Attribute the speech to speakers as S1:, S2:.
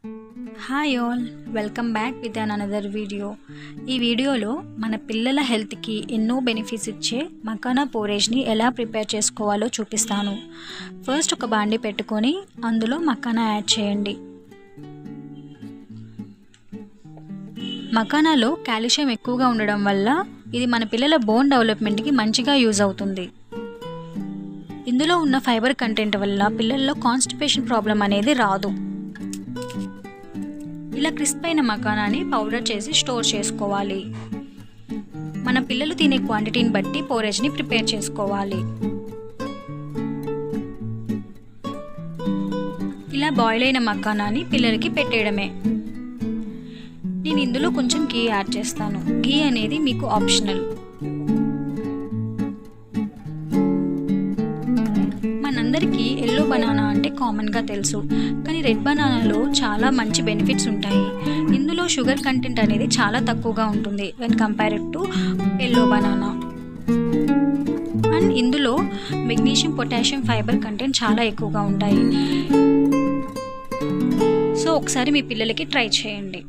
S1: Hi all, welcome back with another video. ఈ వీడియోలో మన పిల్లల హెల్త్కి ఎన్నో బెనిఫిట్స్ ఇచ్చే మకానా పోరేజ్ని ఎలా ప్రిపేర్ చేసుకోవాలో చూపిస్తాను. ఫస్ట్ ఒక బాండి పెట్టుకొని అందులో మకానా యాడ్ చేయండి. మకానాలో కాల్షియం ఎక్కువగా ఉండడం వల్ల ఇది మన పిల్లల బోన్ డెవలప్మెంట్కి మంచిగా యూజ్ అవుతుంది. ఇందులో ఉన్న ఫైబర్ కంటెంట్ వల్ల పిల్లల్లో కాన్స్టిపేషన్ ప్రాబ్లం అనేది రాదు. ఇలా క్రిస్ప్ అయిన మకానాని పౌడర్ చేసి స్టోర్ చేసుకోవాలి. మన పిల్లలు తినే క్వాంటిటీని బట్టి పోరేజ్ని ప్రిపేర్ చేసుకోవాలి. ఇలా బాయిల్ అయిన మకానాని పిల్లలకి పెట్టేయడమే. నేను ఇందులో కొంచెం ఘీ యాడ్ చేస్తాను. ఘీ అనేది మీకు ఆప్షనల్. మనందరికీ ఎల్లో బనానా అంటే కామన్గా తెలుసు, కానీ రెడ్ బనానాలో చాలా మంచి బెనిఫిట్స్ ఉంటాయి. ఇందులో షుగర్ కంటెంట్ అనేది చాలా తక్కువగా ఉంటుంది when compared to yellow banana. And ఇందులో మెగ్నీషియం, పొటాషియం, ఫైబర్ కంటెంట్ చాలా ఎక్కువగా ఉంటాయి. సో ఒకసారి మీ పిల్లలకి ట్రై చేయండి.